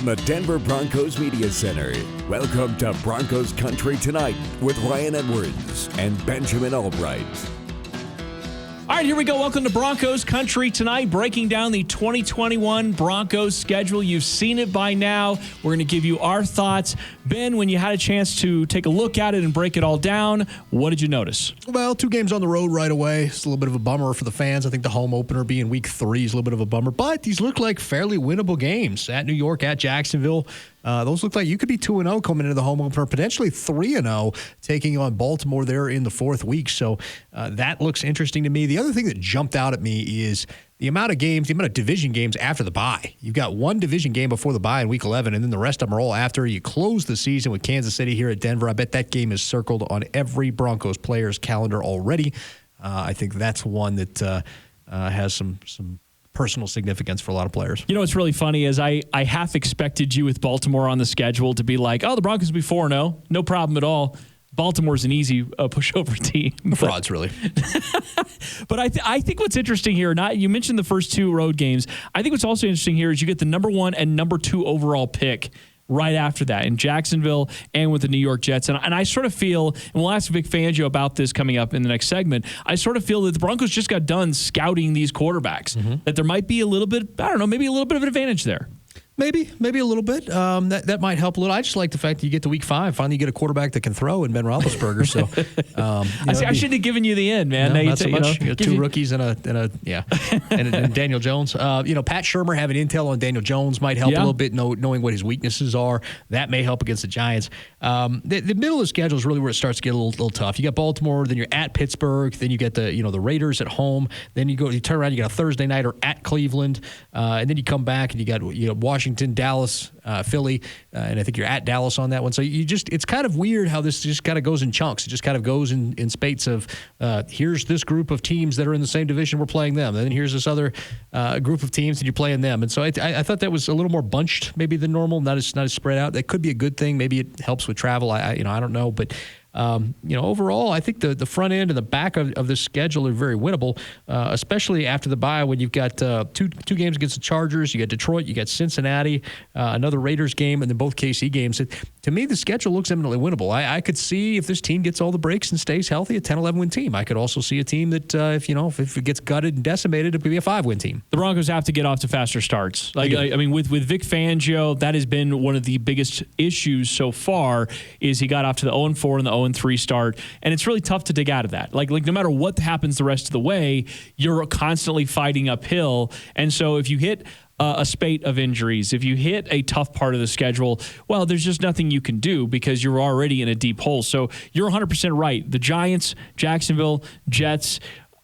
from the Denver Broncos Media Center, welcome to Broncos Country Tonight with Ryan Edwards and Benjamin Allbright. All right, here we go. Welcome to Broncos Country Tonight, breaking down the 2021 Broncos schedule. You've seen it by now. We're going to give you our thoughts. Ben, when you had a chance to take a look at it and break it all down, what did you notice? Well, 2 games on the road right away. It's a little bit of a bummer for the fans. I think the home opener being week 3 is a little bit of a bummer. But these look like fairly winnable games. At New York, at Jacksonville. Those look like you could be 2-0 coming into the home opener, potentially 3-0 taking on Baltimore there in the 4th week. So that looks interesting to me. The other thing that jumped out at me is the amount of games, the amount of division games after the bye. You've got 1 division game before the bye in week 11, and then the rest of them are all after. You close the season with Kansas City here at Denver. I bet that game is circled on every Broncos player's calendar already. I think that's one that has some personal significance for a lot of players. You know what's really funny is I half expected you with Baltimore on the schedule to be like, oh, the Broncos will be 4-0. No problem at all. Baltimore's an easy pushover team. Frauds, really. But I think what's interesting here, you mentioned the first 2 road games. I think what's also interesting here is you get the number 1 and number 2 overall pick right after that in Jacksonville and with the New York Jets. And I sort of feel, and we'll ask Vic Fangio about this coming up in the next segment, I sort of feel that the Broncos just got done scouting these quarterbacks, that there might be a little bit, I don't know, maybe a little bit of an advantage there. Maybe a little bit. That might help a little. I just like the fact that you get to week 5. Finally, you get a quarterback that can throw in Ben Roethlisberger. So, I shouldn't have given you the end, man. No, not so much. You got 2 rookies and and Daniel Jones. Pat Shurmur having intel on Daniel Jones might help a little bit, knowing what his weaknesses are. That may help against the Giants. The middle of the schedule is really where it starts to get a little tough. You got Baltimore, then you're at Pittsburgh, then you get the Raiders at home. Then you turn around, you got a Thursday nighter at Cleveland, and then you come back and you got Washington, Dallas, Philly, and I think you're at Dallas on that one. So it's kind of weird how this just kind of goes in chunks. It just kind of goes in spates of here's this group of teams that are in the same division, we're playing them. And then here's this other group of teams and you're playing them. And so I thought that was a little more bunched maybe than normal, not as spread out. That could be a good thing. Maybe it helps with travel. I don't know. But overall, I think the front end and the back of this schedule are very winnable, especially after the bye when you've got two games against the Chargers. You got Detroit, you got Cincinnati, another Raiders game, and then both KC games. To me, the schedule looks eminently winnable. I could see if this team gets all the breaks and stays healthy, a 10-11 win team. I could also see a team that, if it gets gutted and decimated, it could be a 5-win team. The Broncos have to get off to faster starts. With Vic Fangio, that has been one of the biggest issues so far. Is he got off to the 0-4 and the 0-3 start, and it's really tough to dig out of that. Like no matter what happens the rest of the way, you're constantly fighting uphill. And so if you hit a spate of injuries, if you hit a tough part of the schedule, well, there's just nothing you can do because you're already in a deep hole. So you're 100% right. The Giants, Jacksonville, Jets,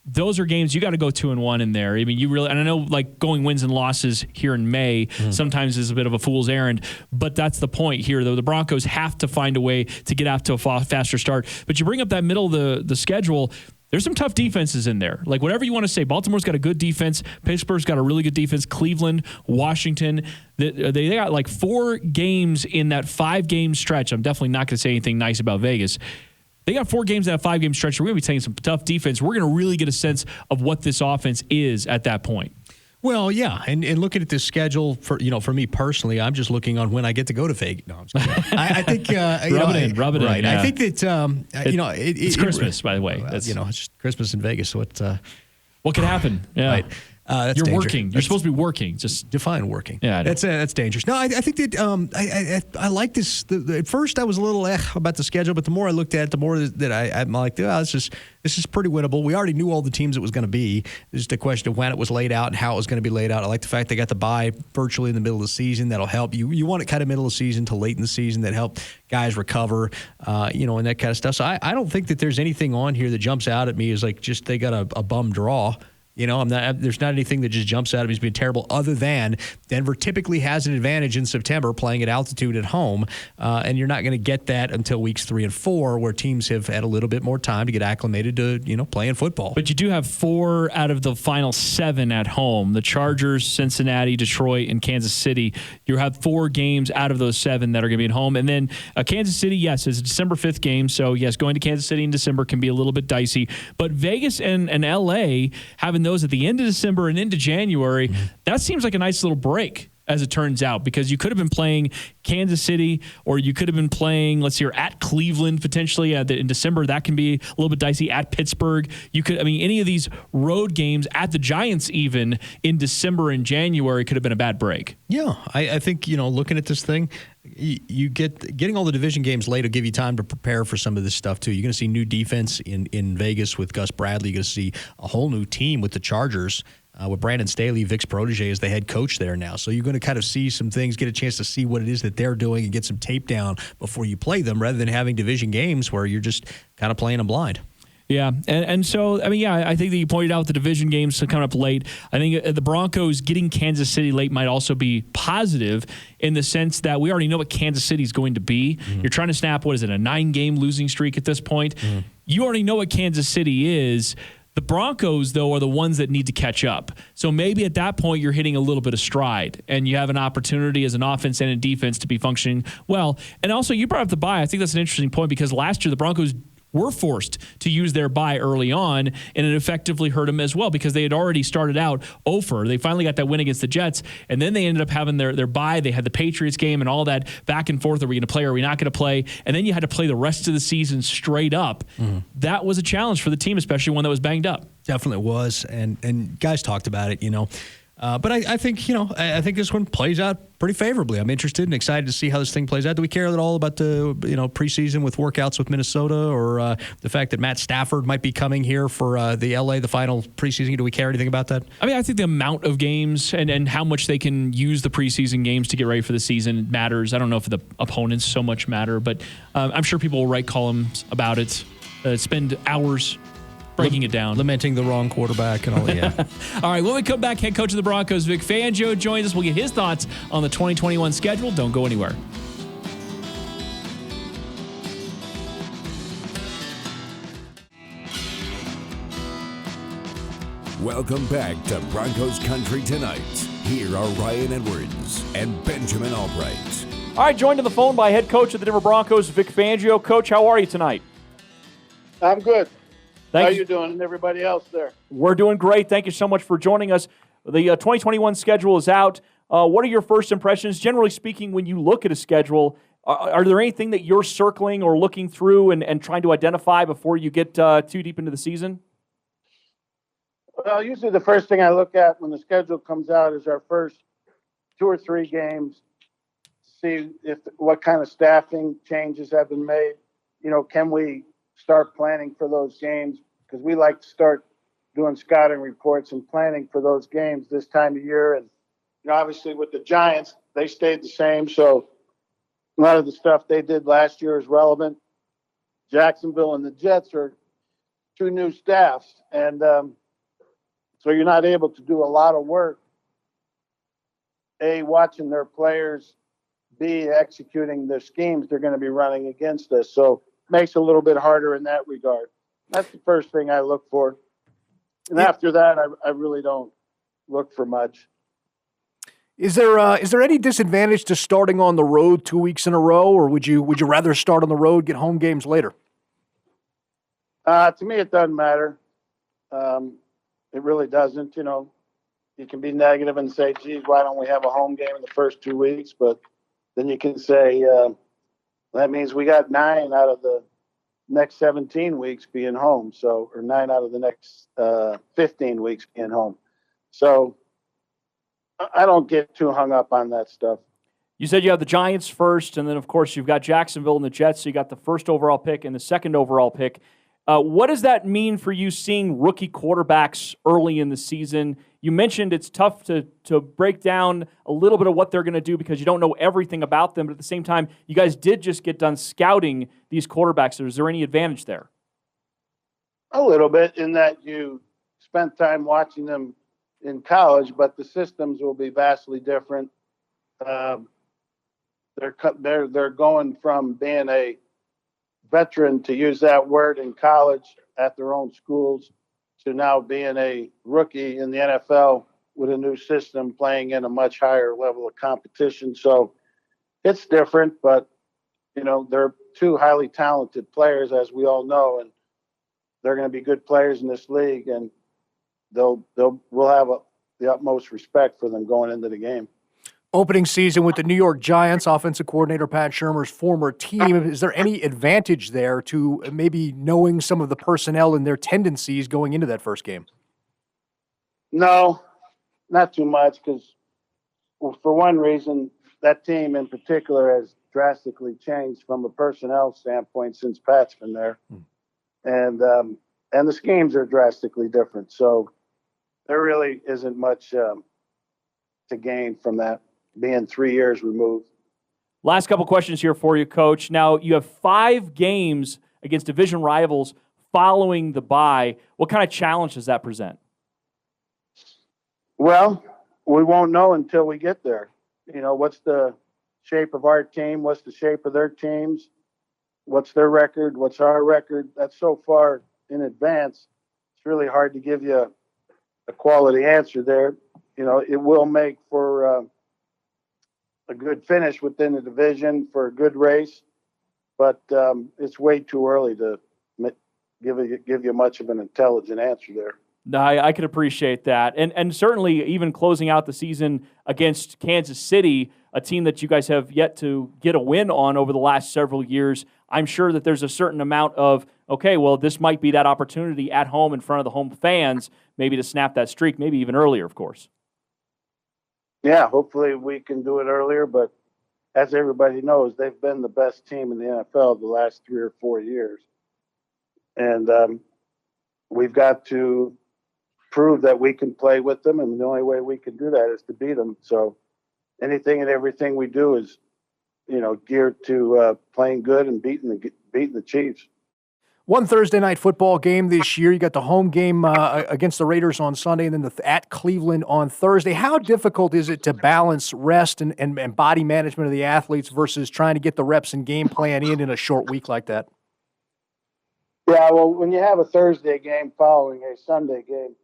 those are games you got to go 2-1 in there. I mean, and I know like going wins and losses here in May sometimes is a bit of a fool's errand, but that's the point here, though. The Broncos have to find a way to get out to a faster start. But you bring up that middle of the schedule, there's some tough defenses in there. Like whatever you want to say, Baltimore's got a good defense. Pittsburgh's got a really good defense. Cleveland, Washington, they got like 4 games in that 5-game stretch. I'm definitely not going to say anything nice about Vegas. They got 4 games in that 5-game stretch. We're going to be taking some tough defense. We're going to really get a sense of what this offense is at that point. Well, yeah, and looking at this schedule for me personally, I'm just looking on when I get to go to Vegas. No, I'm just kidding. I think rub it in. Yeah. I think that it's Christmas, by the way. It's just Christmas in Vegas. So what could happen? Yeah. Right. That's You're dangerous. working. You're supposed to be working. Just define working. Yeah, that's dangerous. No, I think that I like this. At first, I was a little about the schedule, but the more I looked at it, the more that I'm like, this is pretty winnable. We already knew all the teams it was going to be. It's just a question of when it was laid out and how it was going to be laid out. I like the fact they got the bye virtually in the middle of the season. That'll help you. You want it kind of middle of the season to late in the season that help guys recover, and that kind of stuff. So I don't think that there's anything on here that jumps out at me as like just they got a bum draw. There's not anything that just jumps out at me as being terrible other than Denver typically has an advantage in September playing at altitude at home, and you're not going to get that until weeks 3 and 4 where teams have had a little bit more time to get acclimated to, playing football. But you do have 4 out of the final 7 at home. The Chargers, Cincinnati, Detroit, and Kansas City. You have 4 games out of those 7 that are going to be at home. And then Kansas City, yes, is a December 5th game. So, yes, going to Kansas City in December can be a little bit dicey. But Vegas and L.A. having those at the end of December and into January, that seems like a nice little break as it turns out, because you could have been playing Kansas City, or you could have been playing, let's see, you're at Cleveland potentially in December. That can be a little bit dicey. At Pittsburgh, any of these road games, at the Giants even in December and January, could have been a bad break. Yeah, I think, looking at this thing, you getting all the division games late will give you time to prepare for some of this stuff too. You're going to see new defense in Vegas with Gus Bradley. You're going to see a whole new team with the Chargers. With Brandon Staley, Vic's protege, as the head coach there now. So you're going to kind of see some things, get a chance to see what it is that they're doing and get some tape down before you play them, rather than having division games where you're just kind of playing them blind. Yeah, and so, I think that you pointed out the division games coming up late. I think the Broncos getting Kansas City late might also be positive in the sense that we already know what Kansas City is going to be. Mm-hmm. You're trying to snap, a 9-game losing streak at this point? Mm-hmm. You already know what Kansas City is. The Broncos, though, are the ones that need to catch up. So maybe at that point you're hitting a little bit of stride and you have an opportunity as an offense and a defense to be functioning well. And also, you brought up the bye. I think that's an interesting point because last year the Broncos were forced to use their bye early on, and it effectively hurt them as well because they had already started out 0-for. They finally got that win against the Jets, and then they ended up having their bye. They had the Patriots game and all that back and forth. Are we going to play or are we not going to play? And then you had to play the rest of the season straight up. Mm-hmm. That was a challenge for the team, especially one that was banged up. Definitely was, and guys talked about it, But I think, I think this one plays out pretty favorably. I'm interested and excited to see how this thing plays out. Do we care at all about the, preseason with workouts with Minnesota or the fact that Matt Stafford might be coming here for the final preseason? Do we care anything about that? I think the amount of games and how much they can use the preseason games to get ready for the season matters. I don't know if the opponents so much matter, but I'm sure people will write columns about it, spend hours breaking it down. Lamenting the wrong quarterback and all that. Yeah. All right, when we come back, head coach of the Broncos, Vic Fangio, joins us. We'll get his thoughts on the 2021 schedule. Don't go anywhere. Welcome back to Broncos Country Tonight. Here are Ryan Edwards and Benjamin Allbright. All right, joined on the phone by head coach of the Denver Broncos, Vic Fangio. Coach, how are you tonight? I'm good. Thanks. How you doing and everybody else there? We're doing great. Thank you so much for joining us. The 2021 schedule is out. What are your first impressions? Generally speaking, when you look at a schedule, are there anything that you're circling or looking through and trying to identify before you get too deep into the season? Well, usually the first thing I look at when the schedule comes out is our first 2 or 3 games, see what kind of staffing changes have been made. Can we start planning for those games? Because we like to start doing scouting reports and planning for those games this time of year. And, obviously with the Giants, they stayed the same. So a lot of the stuff they did last year is relevant. Jacksonville and the Jets are 2 new staffs. And so you're not able to do a lot of work, A, watching their players, B, executing the schemes they're going to be running against us. So makes it a little bit harder in that regard. That's the first thing I look for. And after that, I really don't look for much. Is there any disadvantage to starting on the road 2 weeks in a row, or would you rather start on the road, get home games later? To me, it doesn't matter. It really doesn't. You can be negative and say, geez, why don't we have a home game in the first 2 weeks? But then you can say, that means we got 9 out of the next 17 weeks being home. So, or 9 out of the next 15 weeks being home. So I don't get too hung up on that stuff. You said you have the Giants first, and then, of course, you've got Jacksonville and the Jets. So you got the first overall pick and the second overall pick. What does that mean for you seeing rookie quarterbacks early in the season? You mentioned it's tough to break down a little bit of what they're going to do because you don't know everything about them. But at the same time, you guys did just get done scouting these quarterbacks. So is there any advantage there? A little bit in that you spent time watching them in college, but the systems will be vastly different. They're going from being a veteran, to use that word, in college at their own schools, to now being a rookie in the NFL with a new system, playing in a much higher level of competition. So it's different, but they're 2 highly talented players, as we all know, and they're going to be good players in this league, and we'll have the utmost respect for them going into the game. Opening season with the New York Giants, offensive coordinator Pat Shurmur's former team. Is there any advantage there to maybe knowing some of the personnel and their tendencies going into that first game? No, not too much, because for one reason, that team in particular has drastically changed from a personnel standpoint since Pat's been there. And the schemes are drastically different. So there really isn't much to gain from that, being 3 years removed. Last couple questions here for you, Coach. Now, you have 5 games against division rivals following the bye. What kind of challenge does that present? Well, we won't know until we get there. You know, what's the shape of our team? What's the shape of their teams? What's their record? What's our record? That's so far in advance. It's really hard to give you a quality answer there. You know, it will make for a good finish within the division, for a good race, but it's way too early to give you much of an intelligent answer there. No, I could appreciate that. And certainly even closing out the season against Kansas City, a team that you guys have yet to get a win on over the last several years, I'm sure that there's a certain amount of, okay, well, this might be that opportunity at home in front of the home fans, maybe to snap that streak, maybe even earlier, of course. Yeah, hopefully we can do it earlier, but as everybody knows, they've been the best team in the NFL the last 3 or 4 years. And we've got to prove that we can play with them, and the only way we can do that is to beat them. So anything and everything we do is, you know, geared to playing good and beating the Chiefs. One Thursday night football game this year. You got the home game against the Raiders on Sunday, and then at Cleveland on Thursday. How difficult is it to balance rest and body management of the athletes versus trying to get the reps and game plan in a short week like that? Yeah, well, when you have a Thursday game following a Sunday game,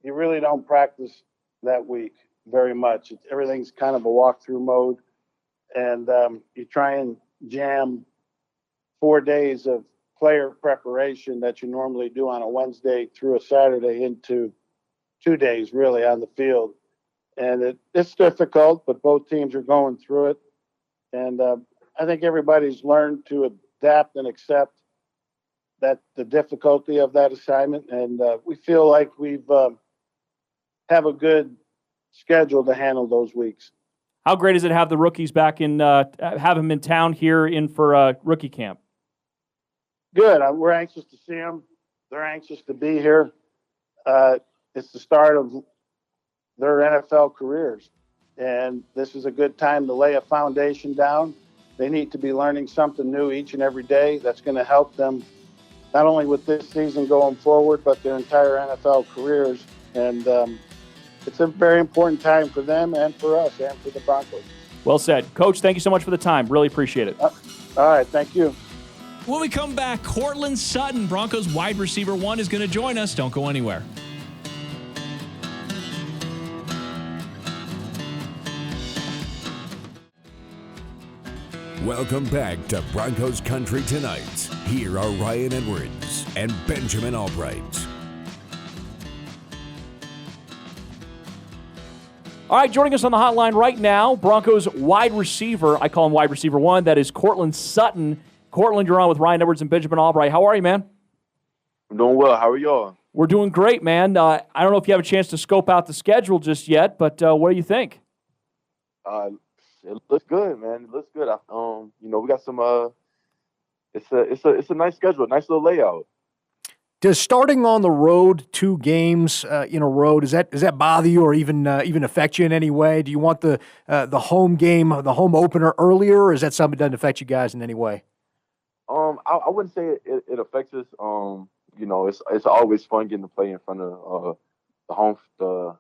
you really don't practice that week very much. Everything's kind of a walkthrough mode, and you try and jam 4 days of player preparation that you normally do on a Wednesday through a Saturday into 2 days really on the field. And it's difficult, but both teams are going through it. And I think everybody's learned to adapt and accept that the difficulty of that assignment. And we feel like we've have a good schedule to handle those weeks. How great is it to have the rookies back in, have them in town here in for rookie camp? Good. We're anxious to see them. They're anxious to be here. It's the start of their NFL careers, and this is a good time to lay a foundation down. They need to be learning something new each and every day that's going to help them not only with this season going forward, but their entire NFL careers. And it's a very important time for them and for us and for the Broncos. Well said. Coach, thank you so much for the time. Really appreciate it. All right. Thank you. When we come back, Courtland Sutton, Broncos wide receiver 1, is going to join us. Don't go anywhere. Welcome back to Broncos Country Tonight. Here are Ryan Edwards and Benjamin Allbright. All right, joining us on the hotline right now, Broncos wide receiver, I call him wide receiver 1, that is Courtland Sutton. Courtland, you're on with Ryan Edwards and Benjamin Allbright. How are you, man? I'm doing well. How are y'all? We're doing great, man. I don't know if you have a chance to scope out the schedule just yet, but what do you think? It looks good, man. It looks good. You know, we got some. It's a nice schedule, nice little layout. Does starting on the road 2 games in a row, does that bother you or even affect you in any way? Do you want the home game, the home opener earlier, or is that something that doesn't affect you guys in any way? I wouldn't say it affects us. You know, it's always fun getting to play in front of the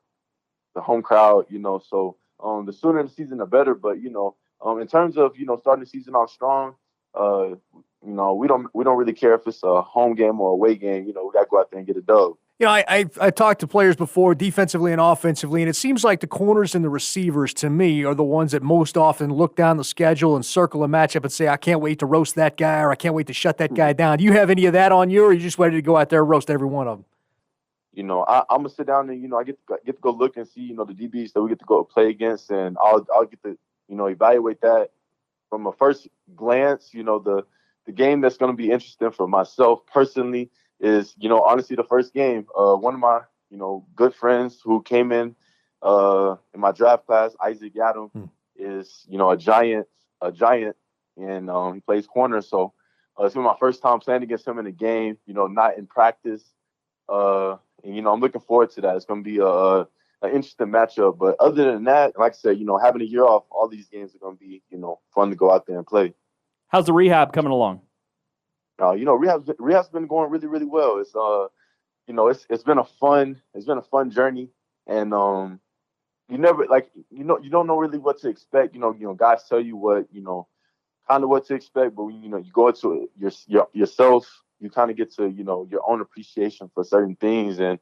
home crowd. You know, so the sooner the season, the better. But you know, in terms of starting the season off strong, you know, we don't really care if it's a home game or away game. You know, we got to go out there and get a dub. You know, I talked to players before, defensively and offensively, and it seems like the corners and the receivers, to me, are the ones that most often look down the schedule and circle a matchup and say, I can't wait to roast that guy, or I can't wait to shut that guy down. Do you have any of that on you, or are you just ready to go out there and roast every one of them? I'm gonna sit down and I get to go look and see the DBs that we get to go play against, and I'll get to evaluate that from a first glance. The game that's gonna be interesting for myself personally is honestly the first game. One of my good friends who came in my draft class, Isaac Yadam, is a giant, and he plays corner. So it's been my first time playing against him in a game. Not in practice. And I'm looking forward to that. It's going to be an interesting matchup. But other than that, like I said, having a year off, all these games are going to be fun to go out there and play. How's the rehab coming along? Rehab's been going really, really well. It's it's been a fun journey, and you never you don't know really what to expect. Guys tell you what kind of what to expect, but when you go into it yourself, you kind of get to your own appreciation for certain things, and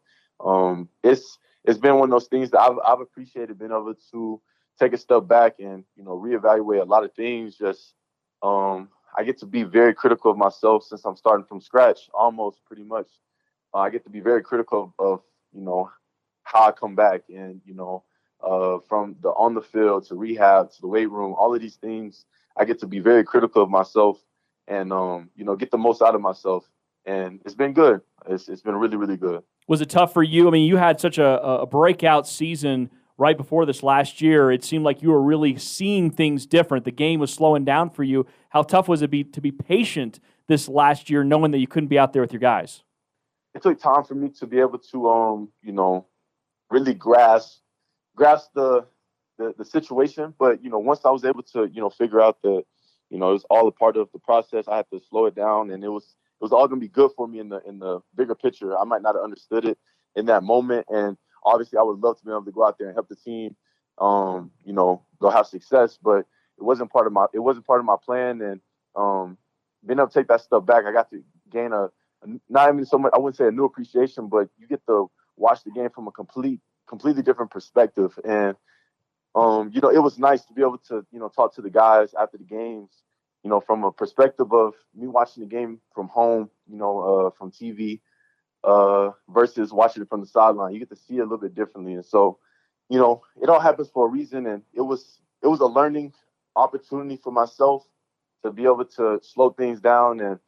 it's been one of those things that I've appreciated, being able to take a step back and reevaluate a lot of things. Just I get to be very critical of myself since I'm starting from scratch, almost pretty much. I get to be very critical of how I come back, and from the on the field to rehab to the weight room, all of these things, I get to be very critical of myself and get the most out of myself. And it's been good. It's been really, really good. Was it tough for you? I mean, you had such a breakout season right before this last year. It seemed like you were really seeing things different. The game was slowing down for you. How tough was it to be patient this last year, knowing that you couldn't be out there with your guys? It took time for me to be able to really grasp the situation. But once I was able to figure out that it was all a part of the process, I had to slow it down, and it was all going to be good for me in the bigger picture. I might not have understood it in that moment, and obviously I would love to be able to go out there and help the team go have success, but it wasn't part of my plan. And being able to take that step back, I got to gain not even so much, I wouldn't say a new appreciation, but you get to watch the game from a completely different perspective. And it was nice to be able to talk to the guys after the games, from a perspective of me watching the game from home, from TV, versus watching it from the sideline. You get to see it a little bit differently. And so, it all happens for a reason. And it was a learning opportunity for myself to be able to slow things down and,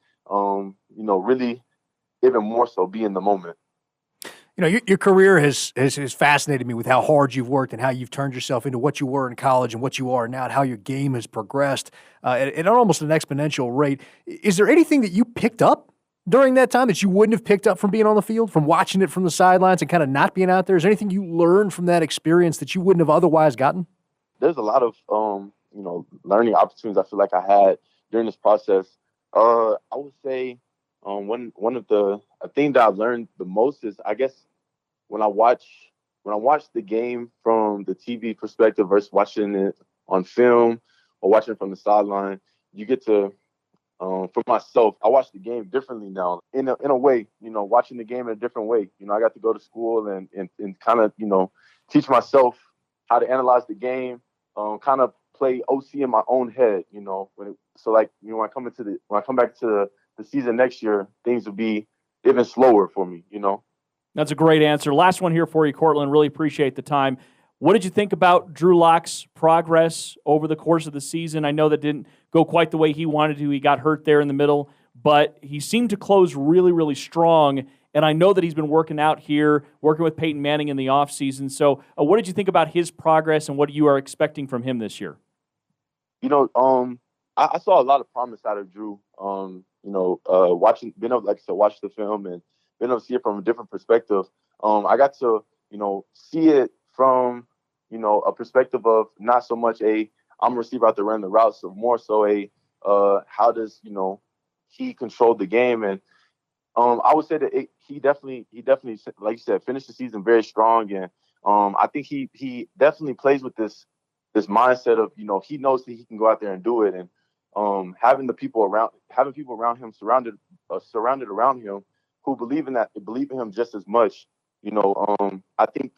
really even more so be in the moment. Your career has fascinated me with how hard you've worked and how you've turned yourself into what you were in college and what you are now, and how your game has progressed at almost an exponential rate. Is there anything that you picked up during that time that you wouldn't have picked up from being on the field, from watching it from the sidelines and kind of not being out there? Is there anything you learned from that experience that you wouldn't have otherwise gotten? There's a lot of, learning opportunities I feel like I had during this process. I would say one of the thing that I've learned the most is, I guess, when I watch the game from the TV perspective versus watching it on film or watching it from the sideline, you get to, for myself, I watch the game differently now. In a way, watching the game in a different way. I got to go to school and kind of, teach myself how to analyze the game, kind of play OC in my own head. When I come back to the season next year, things will be even slower for me. That's a great answer. Last one here for you, Courtland. Really appreciate the time. What did you think about Drew Lock's progress over the course of the season? I know that didn't go quite the way he wanted to. He got hurt there in the middle, but he seemed to close really, really strong. And I know that he's been working out here, working with Peyton Manning in the offseason. So what did you think about his progress and what you are expecting from him this year? I saw a lot of promise out of Drew. Being able, like I said, watch the film and being able to see it from a different perspective. I got to, see it from, a perspective of not so much I'm a receiver out there running the routes, so more so how does, he control the game. And I would say that he definitely, like you said, finished the season very strong. And I think he definitely plays with this mindset of, he knows that he can go out there and do it. And having people around him, surrounded around him, who believe in him just as much, I think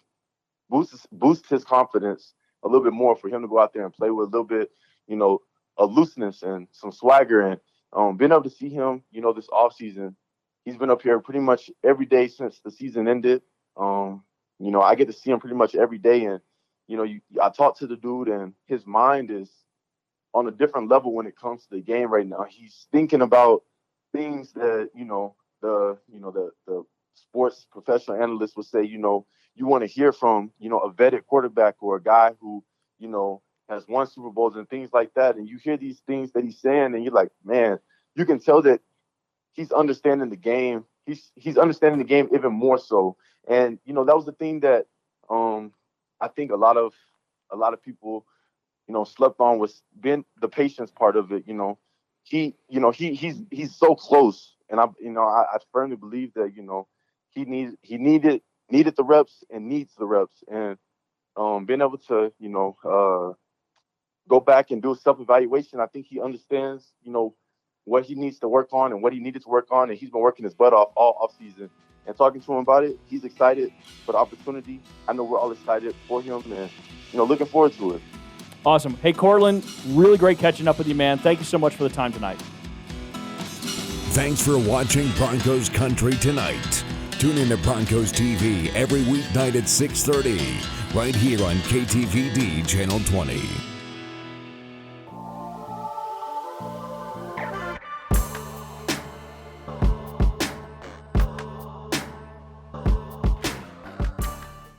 boosts his confidence a little bit more for him to go out there and play with a little bit, a looseness and some swagger. And being able to see him, this offseason, he's been up here pretty much every day since the season ended. You know, I get to see him pretty much every day, and you know, I talk to the dude, and his mind is on a different level when it comes to the game right now. He's thinking about things that the sports professional analysts would say, you know, you want to hear from, you know, a vetted quarterback or a guy who, you know, has won Super Bowls and things like that. And you hear these things that he's saying, and you're like, man, you can tell that he's understanding the game. He's understanding the game even more so. And, you know, that was the thing that I think a lot of people, you know, slept on, was been the patience part of it. You know, he's so close. And I firmly believe that, you know, he needed the reps and needs the reps. And being able to, you know, go back and do a self-evaluation, I think he understands, you know, what he needs to work on and what he needed to work on. And he's been working his butt off all offseason. And talking to him about it, he's excited for the opportunity. I know we're all excited for him and, you know, looking forward to it. Awesome. Hey, Courtland, really great catching up with you, man. Thank you so much for the time tonight. Thanks for watching Broncos Country Tonight. Tune in to Broncos TV every weeknight at 6:30, right here on KTVD Channel 20.